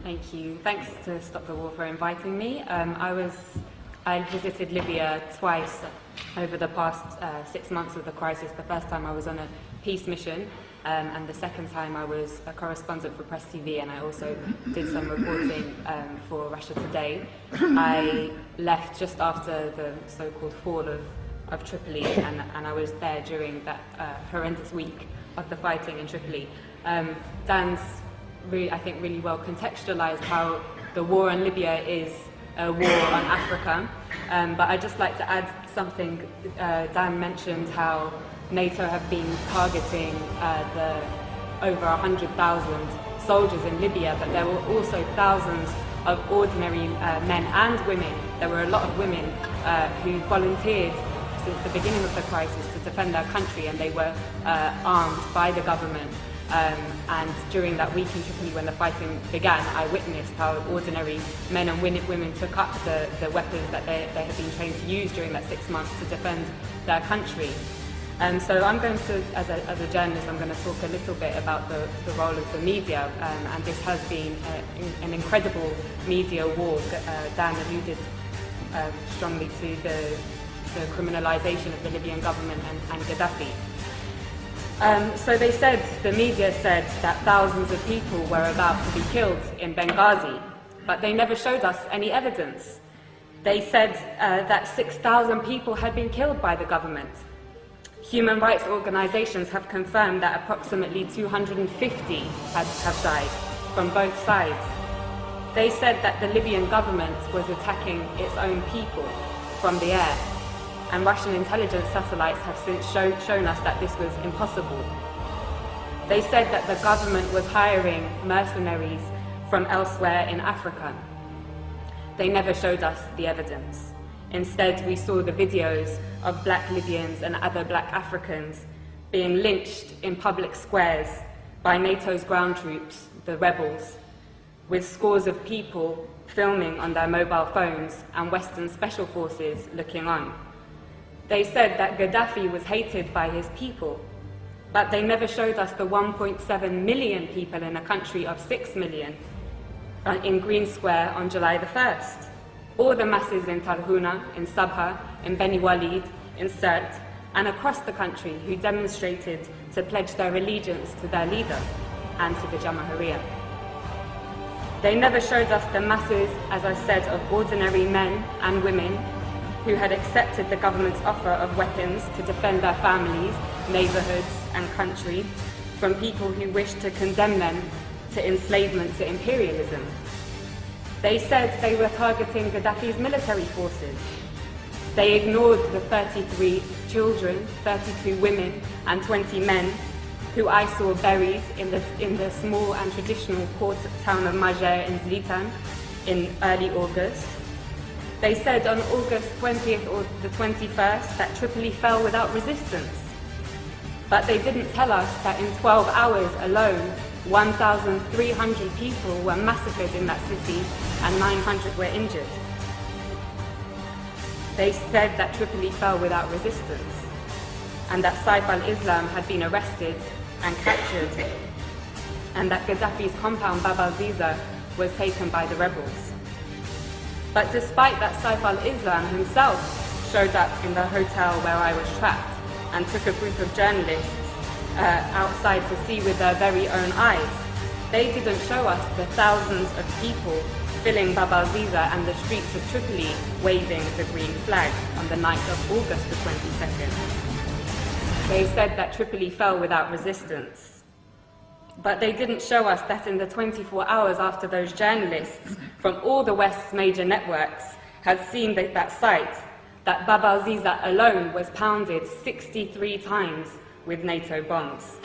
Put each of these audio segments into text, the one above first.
Thank you. Thanks to Stop the War for inviting me. I visited Libya twice over the past 6 months of the crisis. The first time I was on a peace mission, and the second time I was a correspondent for Press TV, and I also did some reporting for Russia Today. I left just after the so-called fall of Tripoli, and I was there during that horrendous week of the fighting in Tripoli. Dan's I think really well contextualized how the war in Libya is a war on Africa, but I'd just like to add something. Dan mentioned how NATO have been targeting the over 100,000 soldiers in Libya, but there were also thousands of ordinary men and women. There were a lot of women who volunteered since the beginning of the crisis to defend their country, and they were armed by the government. And during that week in Tripoli when the fighting began, I witnessed how ordinary men and women took up the weapons that they had been trained to use during that 6 months to defend their country. So I'm going to, as a journalist, I'm going to talk a little bit about the role of the media, and this has been an incredible media war. Dan alluded strongly to the criminalization of the Libyan government and Gaddafi. So the media said that thousands of people were about to be killed in Benghazi, but they never showed us any evidence. They said that 6,000 people had been killed by the government. Human rights organizations have confirmed that approximately 250 have died from both sides. They said that the Libyan government was attacking its own people from the air, and Russian intelligence satellites have since shown us that this was impossible. They said that the government was hiring mercenaries from elsewhere in Africa. They never showed us the evidence. Instead, we saw the videos of black Libyans and other black Africans being lynched in public squares by NATO's ground troops, the rebels, with scores of people filming on their mobile phones and Western special forces looking on. They said that Gaddafi was hated by his people, but they never showed us the 1.7 million people in a country of 6 million in Green Square on July the 1st, or the masses in Tarhuna, in Sabha, in Beni Walid, in Sirte, and across the country who demonstrated to pledge their allegiance to their leader and to the Jamahiriya. They never showed us the masses, as I said, of ordinary men and women who had accepted the government's offer of weapons to defend their families, neighborhoods, and country from people who wished to condemn them to enslavement, to imperialism. They said they were targeting Gaddafi's military forces. They ignored the 33 children, 32 women, and 20 men who I saw buried in the small and traditional port town of Majer in Zlitan in early August. They said on August 20th or the 21st that Tripoli fell without resistance. But they didn't tell us that in 12 hours alone, 1,300 people were massacred in that city and 900 were injured. They said that Tripoli fell without resistance and that Saif al-Islam had been arrested and captured, and that Gaddafi's compound Bab al-Ziza was taken by the rebels. But despite that, Saif al-Islam himself showed up in the hotel where I was trapped and took a group of journalists outside to see with their very own eyes. They didn't show us the thousands of people filling Bab al-Ziza and the streets of Tripoli waving the green flag on the night of August the 22nd. They said that Tripoli fell without resistance. But they didn't show us that in the 24 hours after those journalists from all the West's major networks had seen that site, that Bab al-Ziza alone was pounded 63 times with NATO bombs.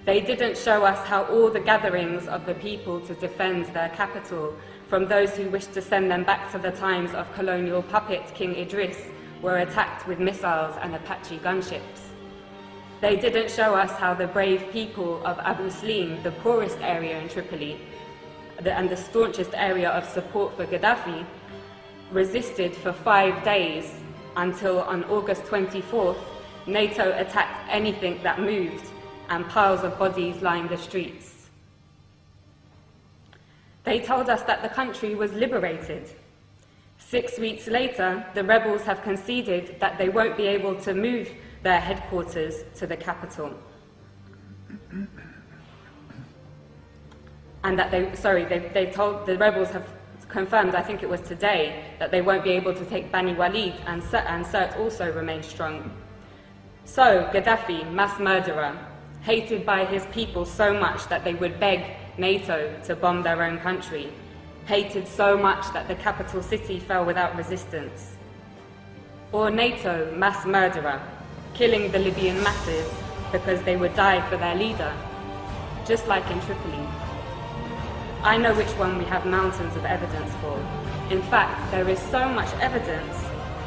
They didn't show us how all the gatherings of the people to defend their capital, from those who wished to send them back to the times of colonial puppet King Idris, were attacked with missiles and Apache gunships. They didn't show us how the brave people of Abu Slim, the poorest area in Tripoli, and the staunchest area of support for Gaddafi, resisted for 5 days until on August 24th, NATO attacked anything that moved and piles of bodies lined the streets. They told us that the country was liberated. 6 weeks later, the rebels have conceded that they won't be able to move their headquarters to the capital. And that the rebels have confirmed, I think it was today, that they won't be able to take Bani Walid, and Sirte also remains strong. So, Gaddafi, mass murderer, hated by his people so much that they would beg NATO to bomb their own country, hated so much that the capital city fell without resistance. Or NATO, mass murderer, killing the Libyan masses because they would die for their leader, just like in Tripoli. I know which one we have mountains of evidence for. In fact, there is so much evidence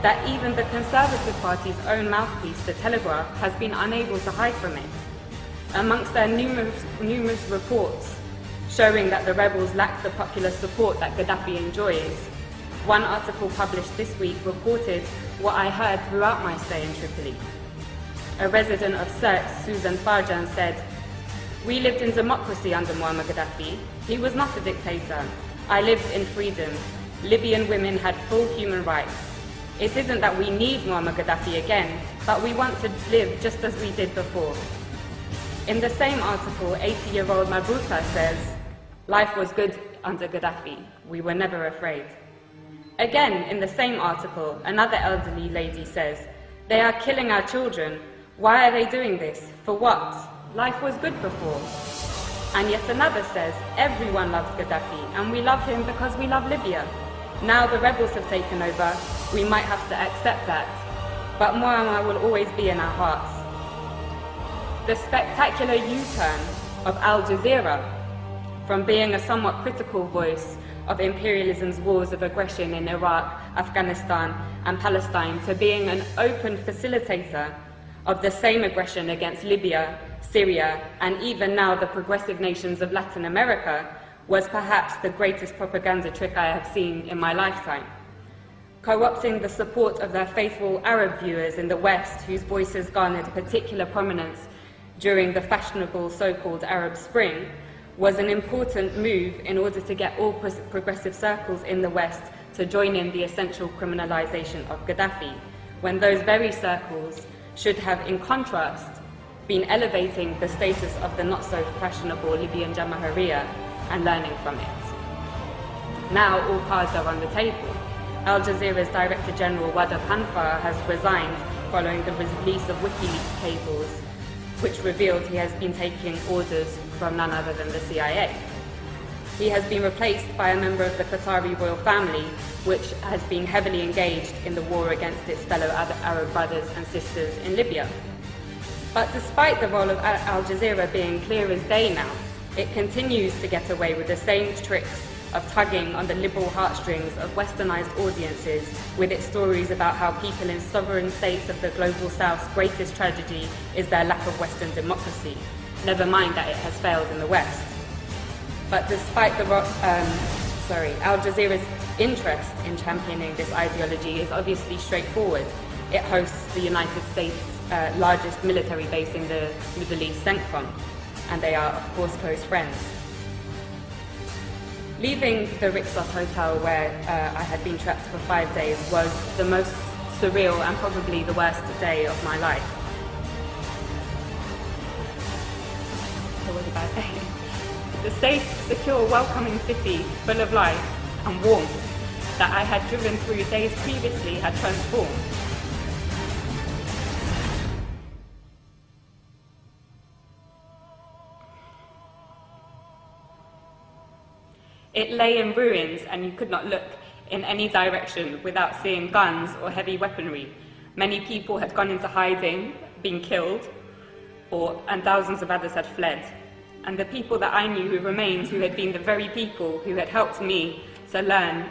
that even the Conservative Party's own mouthpiece, The Telegraph, has been unable to hide from it. Amongst their numerous reports showing that the rebels lack the popular support that Gaddafi enjoys, one article published this week reported what I heard throughout my stay in Tripoli. A resident of Sirte, Susan Farjan, said, "We lived in democracy under Muammar Gaddafi. He was not a dictator. I lived in freedom. Libyan women had full human rights. It isn't that we need Muammar Gaddafi again, but we want to live just as we did before." In the same article, 80-year-old Mabruka says, "Life was good under Gaddafi. We were never afraid." Again, in the same article, another elderly lady says, "They are killing our children. Why are they doing this? For what? Life was good before." And yet another says, "Everyone loves Gaddafi, and we love him because we love Libya. Now the rebels have taken over, we might have to accept that. But Muammar will always be in our hearts." The spectacular U-turn of Al Jazeera, from being a somewhat critical voice of imperialism's wars of aggression in Iraq, Afghanistan, and Palestine, to being an open facilitator of the same aggression against Libya, Syria, and even now the progressive nations of Latin America, was perhaps the greatest propaganda trick I have seen in my lifetime. Co-opting the support of their faithful Arab viewers in the West, whose voices garnered particular prominence during the fashionable so-called Arab Spring, was an important move in order to get all progressive circles in the West to join in the essential criminalization of Gaddafi, when those very circles should have, in contrast, been elevating the status of the not-so-fashionable Libyan Jamahiriya and learning from it. Now all cards are on the table. Al Jazeera's Director General Wada Panfar has resigned following the release of WikiLeaks cables, which revealed he has been taking orders from none other than the CIA. He has been replaced by a member of the Qatari royal family, which has been heavily engaged in the war against its fellow Arab brothers and sisters in Libya. But despite the role of Al Jazeera being clear as day now, it continues to get away with the same tricks of tugging on the liberal heartstrings of westernized audiences with its stories about how people in sovereign states of the global south's greatest tragedy is their lack of Western democracy, never mind that it has failed in the West. But despite Al Jazeera's interest in championing this ideology is obviously straightforward. It hosts the United States' largest military base in the Middle East, CENTCOM, and they are, of course, close friends. Leaving the Rixos Hotel, where I had been trapped for 5 days, was the most surreal and probably the worst day of my life. It was a bad day. The safe, secure, welcoming city, full of life and warmth that I had driven through days previously had transformed. It lay in ruins, and you could not look in any direction without seeing guns or heavy weaponry. Many people had gone into hiding, been killed, and thousands of others had fled. And the people that I knew who remained, who had been the very people who had helped me to learn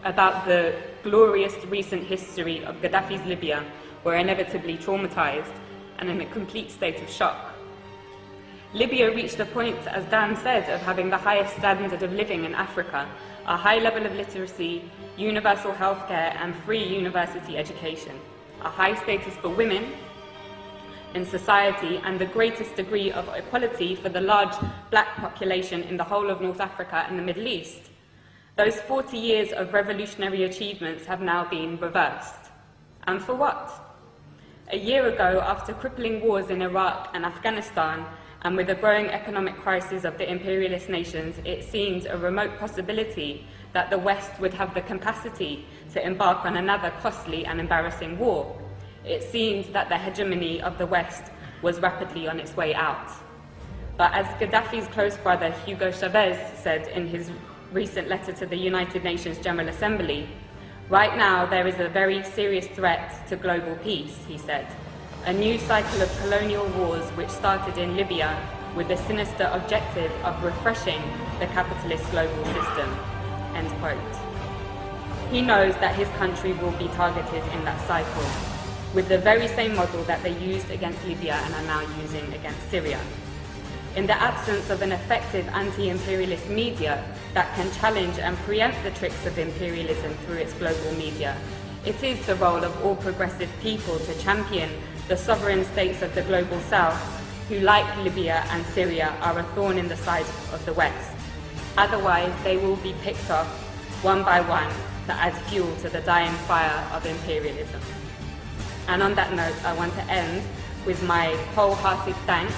about the glorious recent history of Gaddafi's Libya, were inevitably traumatized and in a complete state of shock. Libya reached a point, as Dan said, of having the highest standard of living in Africa, a high level of literacy, universal healthcare, and free university education, a high status for women, in society and the greatest degree of equality for the large black population in the whole of North Africa and the Middle East, those 40 years of revolutionary achievements have now been reversed. And for what? A year ago, after crippling wars in Iraq and Afghanistan, and with the growing economic crisis of the imperialist nations, it seemed a remote possibility that the West would have the capacity to embark on another costly and embarrassing war. It seemed that the hegemony of the West was rapidly on its way out. But as Gaddafi's close brother Hugo Chavez said in his recent letter to the United Nations General Assembly, right now there is a very serious threat to global peace, he said. A new cycle of colonial wars which started in Libya with the sinister objective of refreshing the capitalist global system. End quote. He knows that his country will be targeted in that cycle, with the very same model that they used against Libya and are now using against Syria. In the absence of an effective anti-imperialist media that can challenge and preempt the tricks of imperialism through its global media, it is the role of all progressive people to champion the sovereign states of the global south, who, like Libya and Syria, are a thorn in the side of the West. Otherwise, they will be picked off one by one to add fuel to the dying fire of imperialism. And on that note, I want to end with my wholehearted thanks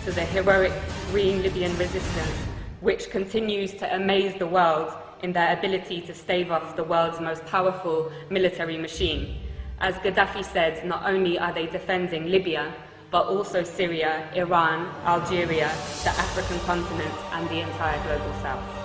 to the heroic Green Libyan resistance, which continues to amaze the world in their ability to stave off the world's most powerful military machine. As Gaddafi said, not only are they defending Libya, but also Syria, Iran, Algeria, the African continent, and the entire global south.